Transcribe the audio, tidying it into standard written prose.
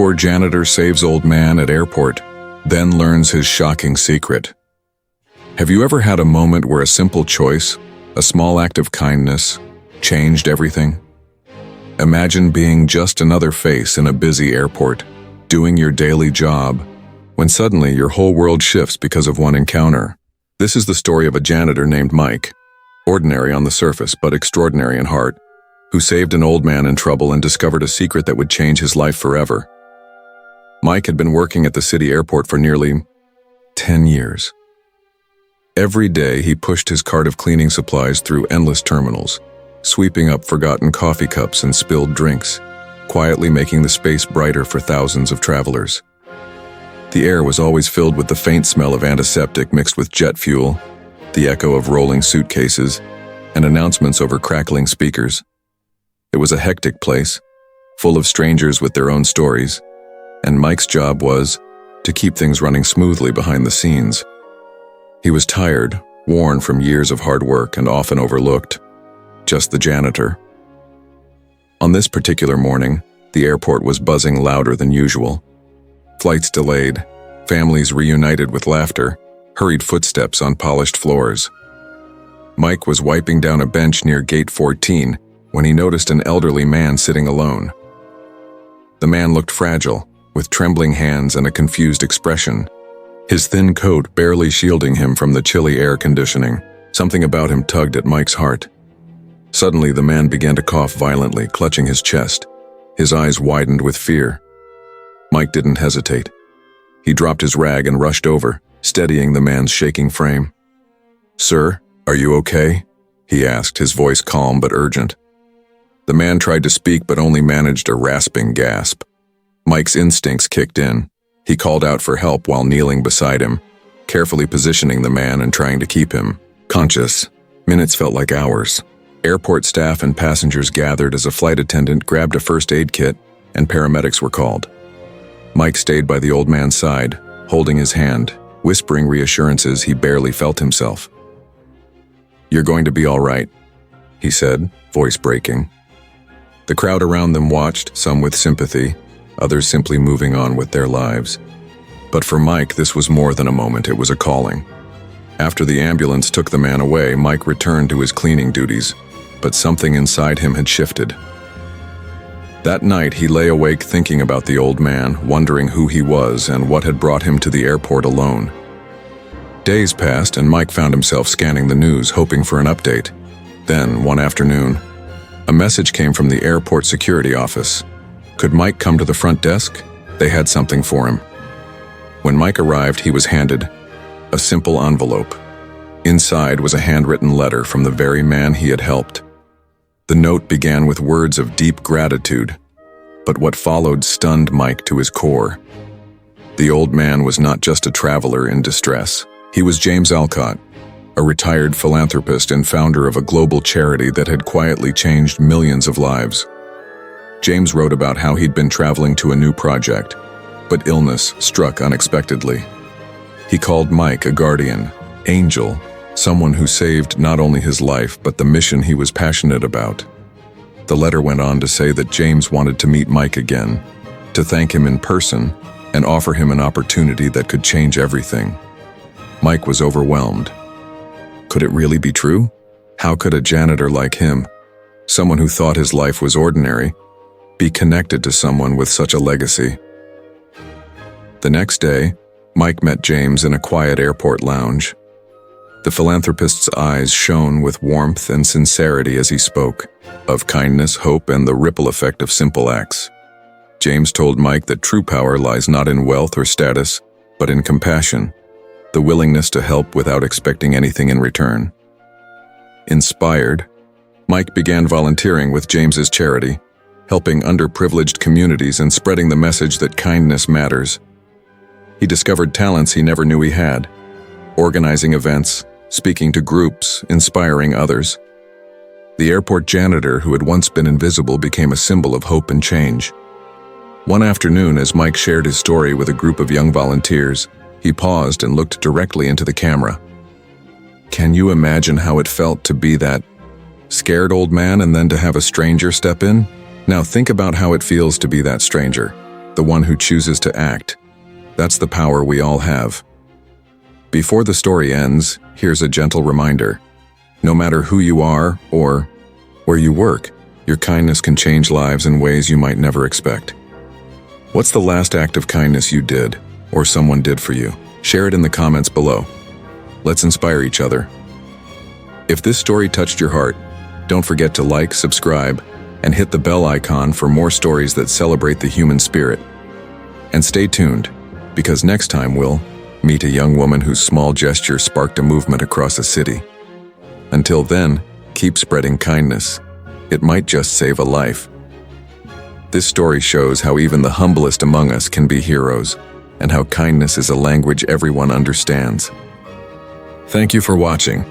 Poor janitor saves old man at airport, then learns his shocking secret. Have you ever had a moment where a simple choice, a small act of kindness, changed everything? Imagine being just another face in a busy airport, doing your daily job, when suddenly your whole world shifts because of one encounter. This is the story of a janitor named Mike, ordinary on the surface but extraordinary in heart, who saved an old man in trouble and discovered a secret that would change his life forever. Mike had been working at the city airport for nearly 10 years. Every day he pushed his cart of cleaning supplies through endless terminals, sweeping up forgotten coffee cups and spilled drinks, quietly making the space brighter for thousands of travelers. The air was always filled with the faint smell of antiseptic mixed with jet fuel, the echo of rolling suitcases, and announcements over crackling speakers. It was a hectic place, full of strangers with their own stories, and Mike's job was to keep things running smoothly behind the scenes. He was tired, worn from years of hard work and often overlooked, just the janitor. On this particular morning, the airport was buzzing louder than usual. Flights delayed, families reunited with laughter, hurried footsteps on polished floors. Mike was wiping down a bench near gate 14 when he noticed an elderly man sitting alone. The man looked fragile, with trembling hands and a confused expression, his thin coat barely shielding him from the chilly air conditioning. Something about him tugged at Mike's heart. Suddenly, the man began to cough violently, clutching his chest. His eyes widened with fear. Mike didn't hesitate. He dropped his rag and rushed over, steadying the man's shaking frame. "Sir, are you okay?" he asked, his voice calm but urgent. The man tried to speak but only managed a rasping gasp. Mike's instincts kicked in. He called out for help while kneeling beside him, carefully positioning the man and trying to keep him conscious. Minutes felt like hours. Airport staff and passengers gathered as a flight attendant grabbed a first aid kit and paramedics were called. Mike stayed by the old man's side, holding his hand, whispering reassurances he barely felt himself. "You're going to be all right," he said, voice breaking. The crowd around them watched, some with sympathy, others simply moving on with their lives. But for Mike, this was more than a moment, it was a calling. After the ambulance took the man away, Mike returned to his cleaning duties, but something inside him had shifted. That night, he lay awake thinking about the old man, wondering who he was and what had brought him to the airport alone. Days passed and Mike found himself scanning the news, hoping for an update. Then, one afternoon, a message came from the airport security office. Could Mike come to the front desk? They had something for him. When Mike arrived, he was handed a simple envelope. Inside was a handwritten letter from the very man he had helped. The note began with words of deep gratitude, but what followed stunned Mike to his core. The old man was not just a traveler in distress. He was James Alcott, a retired philanthropist and founder of a global charity that had quietly changed millions of lives. James wrote about how he'd been traveling to a new project, but illness struck unexpectedly. He called Mike a guardian, angel, someone who saved not only his life but the mission he was passionate about. The letter went on to say that James wanted to meet Mike again, to thank him in person, and offer him an opportunity that could change everything. Mike was overwhelmed. Could it really be true? How could a janitor like him, someone who thought his life was ordinary, be connected to someone with such a legacy? The next day, Mike met James in a quiet airport lounge. The philanthropist's eyes shone with warmth and sincerity as he spoke of kindness, hope, and the ripple effect of simple acts. James told Mike that true power lies not in wealth or status, but in compassion, the willingness to help without expecting anything in return. Inspired, Mike began volunteering with James's charity, helping underprivileged communities and spreading the message that kindness matters. He discovered talents he never knew he had, organizing events, speaking to groups, inspiring others. The airport janitor who had once been invisible became a symbol of hope and change. One afternoon, as Mike shared his story with a group of young volunteers, he paused and looked directly into the camera. Can you imagine how it felt to be that scared old man and then to have a stranger step in? Now think about how it feels to be that stranger. the one who chooses to act. That's the power we all have. Before the story ends, here's a gentle reminder. No matter who you are or where you work, your kindness can change lives in ways you might never expect. What's the last act of kindness you did, or someone did for you? Share it in the comments below. Let's inspire each other. If this story touched your heart, don't forget to like, subscribe, and hit the bell icon for more stories that celebrate the human spirit. And stay tuned, because next time we'll meet a young woman whose small gesture sparked a movement across a city. Until then, keep spreading kindness. It might just save a life. This story shows how even the humblest among us can be heroes, and how kindness is a language everyone understands. Thank you for watching.